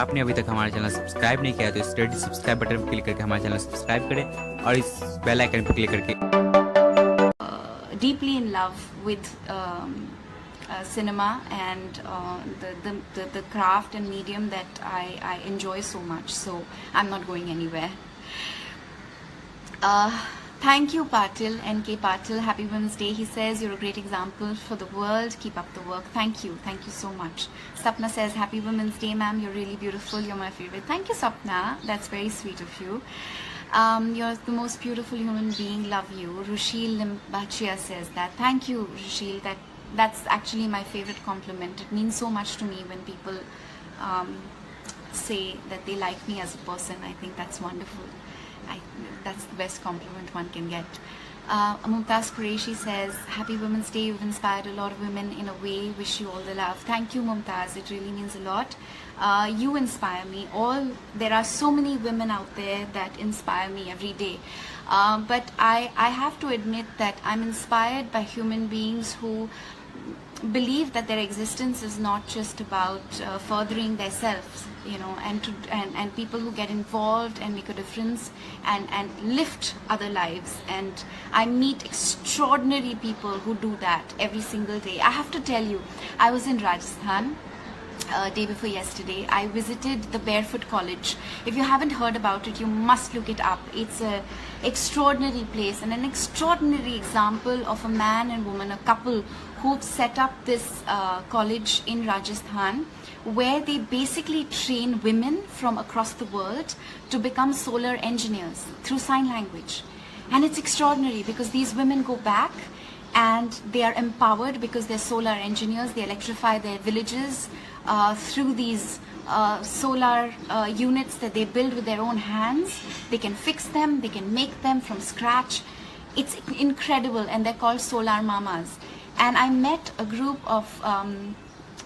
आपने अभी तक हमारा चैनल सब्सक्राइब नहीं किया तो इस रेड सब्सक्राइब बटन पर क्लिक करके हमारा चैनल सब्सक्राइब करें और इस बेल आइकन पर क्लिक करके deeply in love with cinema and the craft and medium that I enjoy so much, so I'm not going anywhere. Thank you, Patil, NK Patil. Happy Women's Day. He says, you're a great example for the world. Keep up the work. Thank you. Thank you so much. Sapna says, Happy Women's Day, ma'am. You're really beautiful. You're my favorite. Thank you, Sapna. That's very sweet of you. You're the most beautiful human being. Love you. Rushil Limbachia says that. Thank you, Rushil. That's actually my favorite compliment. It means so much to me when people say that they like me as a person. I think that's wonderful. That's the best compliment one can get. Mumtaz Qureshi says, Happy Women's Day. You've inspired a lot of women in a way. Wish you all the love. Thank you, Mumtaz. It really means a lot. You inspire me. There are so many women out there that inspire me every day. But I have to admit that I'm inspired by human beings who believe that their existence is not just about furthering themselves, and people who get involved and make a difference and lift other lives. And I meet extraordinary people who do that every single day. I have to tell you, I was in Rajasthan day before yesterday. I visited the Barefoot College. If you haven't heard about it, you must look it up. It's an extraordinary place and an extraordinary example of a man and woman, a couple who've set up this college in Rajasthan, where they basically train women from across the world to become solar engineers through sign language. And it's extraordinary because these women go back and they are empowered because they're solar engineers. They electrify their villages through these solar units that they build with their own hands. They can fix them, they can make them from scratch. It's incredible, and they're called solar mamas. And I met a group of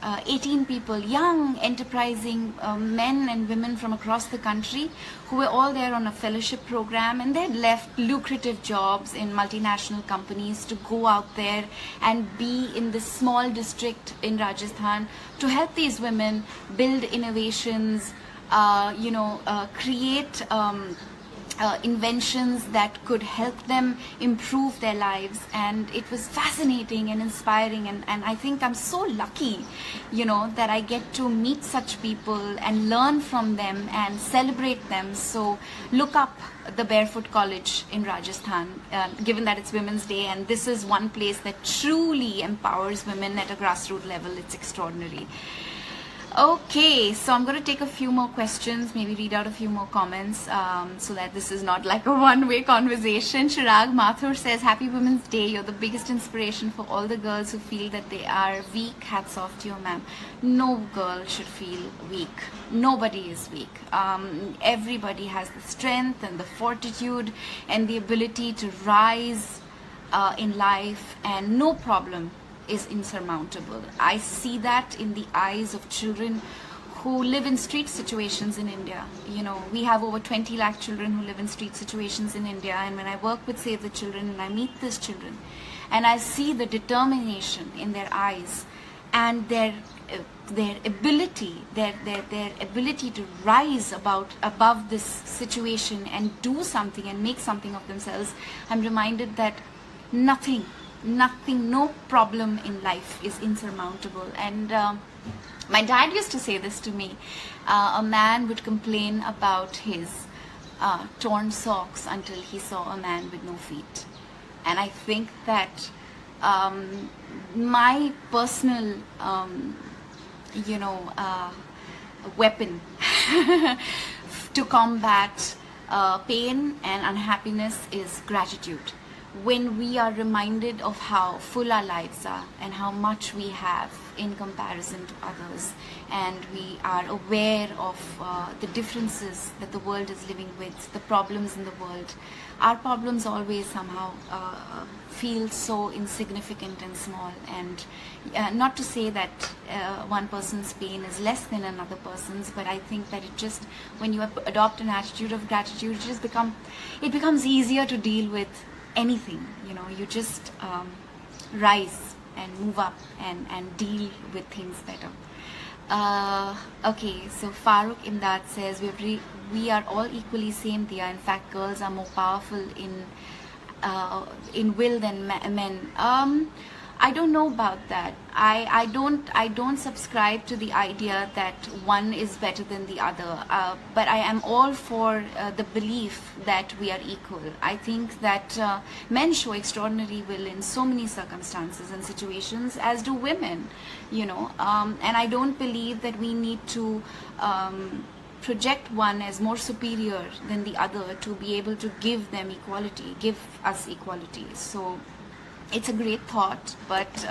18 people, young, enterprising men and women from across the country, who were all there on a fellowship program, and they'd left lucrative jobs in multinational companies to go out there and be in this small district in Rajasthan to help these women build innovations, create inventions that could help them improve their lives. And it was fascinating and inspiring, and I think I'm so lucky, that I get to meet such people and learn from them and celebrate them. So look up the Barefoot College in Rajasthan, given that it's Women's Day, and this is one place that truly empowers women at a grassroots level. It's extraordinary. Okay, so I'm going to take a few more questions, maybe read out a few more comments, so that this is not like a one-way conversation. Chirag Mathur says, Happy Women's Day. You're the biggest inspiration for all the girls who feel that they are weak. Hats off to you, ma'am. No girl should feel weak. Nobody is weak. Everybody has the strength and the fortitude and the ability to rise in life, and no problem is insurmountable. I see that in the eyes of children who live in street situations in India. We have over 20 lakh children who live in street situations in India, and when I work with Save the Children and I meet these children and I see the determination in their eyes and their ability to rise above this situation and do something and make something of themselves, I'm reminded that nothing, no problem in life is insurmountable. And my dad used to say this to me. A man would complain about his torn socks until he saw a man with no feet. And I think that my personal weapon to combat pain and unhappiness is gratitude. When we are reminded of how full our lives are and how much we have in comparison to others, and we are aware of the differences that the world is living with, the problems in the world, our problems always somehow feel so insignificant and small. And not to say that one person's pain is less than another person's, but I think that when you adopt an attitude of gratitude, it becomes easier to deal with anything. You just rise and move up and deal with things better. Okay, so Farooq Imdad says we are all equally same, Dia. In fact, girls are more powerful in will than men. I don't know about that. I don't subscribe to the idea that one is better than the other. But I am all for the belief that we are equal. I think that men show extraordinary will in so many circumstances and situations, as do women. And I don't believe that we need to project one as more superior than the other to be able to give us equality. So it's a great thought, but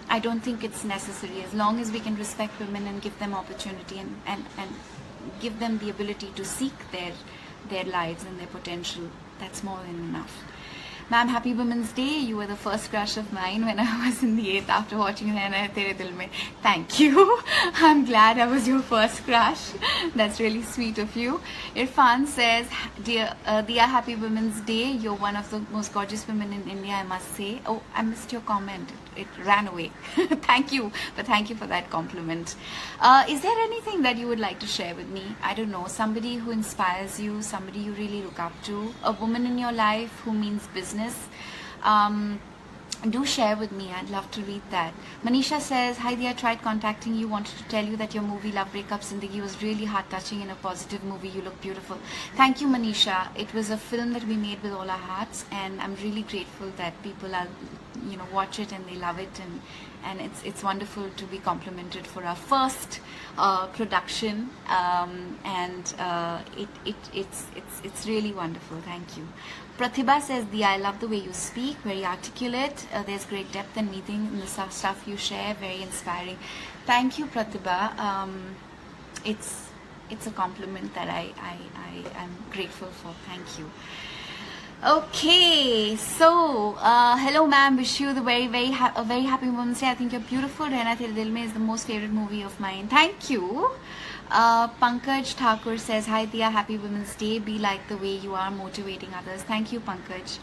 I don't think it's necessary. As long as we can respect women and give them opportunity and give them the ability to seek their lives and their potential, that's more than enough. Ma'am, happy Women's Day. You were the first crush of mine when I was in the 8th after watching Rehna Hai Tere Dil Mein. Thank you. I'm glad I was your first crush. That's really sweet of you. Irfan says, Dia, happy Women's Day. You're one of the most gorgeous women in India, I must say. Oh, I missed your comment. It ran away. Thank you. But thank you for that compliment. Is there anything that you would like to share with me? I don't know. Somebody who inspires you, somebody you really look up to, a woman in your life who means business. Do share with me. I'd love to read that. Manisha says, hi Dia, tried contacting you, wanted to tell you that your movie Love Breakup Zindagi was really heart touching and a positive movie. You look beautiful. Thank you, Manisha. It was a film that we made with all our hearts, and I'm really grateful that people are watch it and they love it, and it's wonderful to be complimented for our first production, and it's really wonderful. Thank you. Pratibha says, Dia, I love the way you speak, very articulate. There's great depth and meaning in the stuff you share, very inspiring. Thank you, Pratibha. It's a compliment that I'm grateful for. Thank you. Okay, so hello ma'am, wish you the very happy Women's Day. I think you're beautiful. Rehna Hai Tere Dil Mein is the most favorite movie of mine. Thank you. Pankaj Thakur says, hi Dia, happy Women's Day. Be like the way you are, motivating others. Thank you, Pankaj.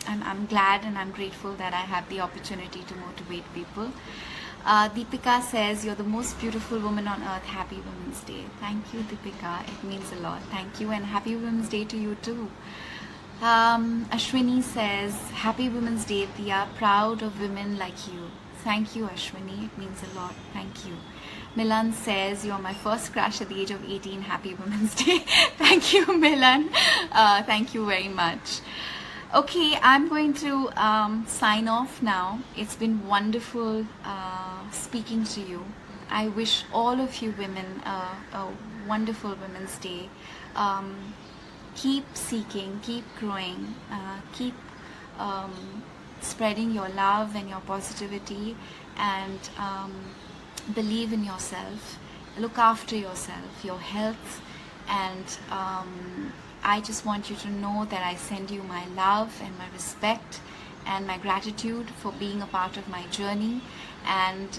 I'm glad and I'm grateful that I have the opportunity to motivate people. Deepika says, you're the most beautiful woman on earth. Happy Women's Day. Thank you, Deepika. It means a lot. Thank you, and happy Women's Day to you too. Ashwini says, happy Women's Day, Dia. Proud of women like you. Thank you, Ashwini. It means a lot. Thank you. Milan says, you're my first crush at the age of 18. Happy Women's Day. Thank you, Milan. Thank you very much. Okay, I'm going to sign off now. It's been wonderful speaking to you. I wish all of you women a wonderful Women's Day. Keep seeking, keep growing, keep spreading your love and your positivity, and believe in yourself. Look after yourself, your health, and I just want you to know that I send you my love and my respect and my gratitude for being a part of my journey, and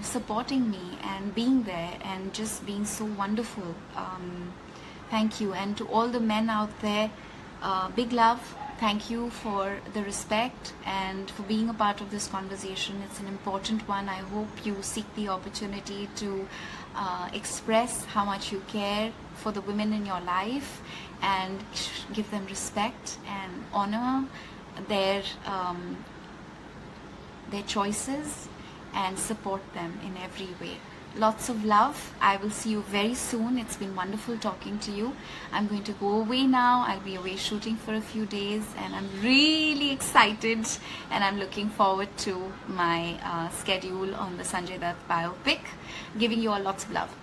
supporting me and being there and just being so wonderful. Thank you. And to all the men out there, big love. Thank you for the respect and for being a part of this conversation. It's an important one. I hope you seek the opportunity to express how much you care for the women in your life and give them respect and honor their choices and support them in every way. Lots of love. I will see you very soon. It's been wonderful talking to you. I'm going to go away now. I'll be away shooting for a few days, and I'm really excited, and I'm looking forward to my schedule on the Sanjay Dutt biopic. Giving you all lots of love.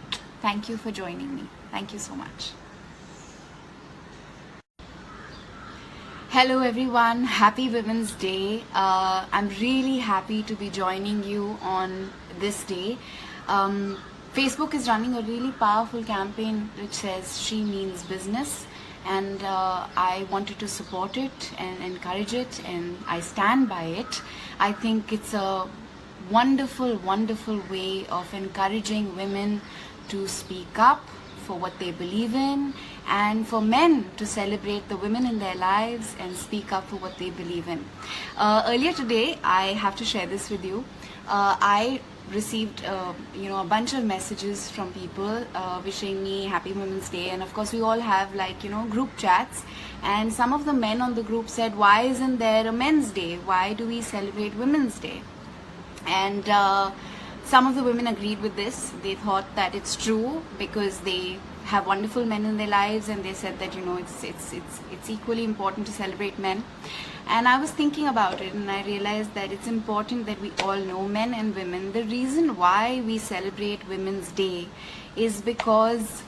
Thank you for joining me. Thank you so much. Hello everyone, happy Women's Day. I'm really happy to be joining you on this day. Facebook is running a really powerful campaign which says she means business, and I wanted to support it and encourage it, and I stand by it. I think it's a wonderful way of encouraging women to speak up for what they believe in, and for men to celebrate the women in their lives and speak up for what they believe in. Earlier today, I have to share this with you. I received a bunch of messages from people wishing me happy Women's Day, and of course we all have group chats, and some of the men on the group said, why isn't there a men's day, why do we celebrate Women's Day? And some of the women agreed with this. They thought that it's true because they have wonderful men in their lives, and they said that it's equally important to celebrate men. And I was thinking about it, and I realized that it's important that we all know, men and women, the reason why we celebrate Women's Day is because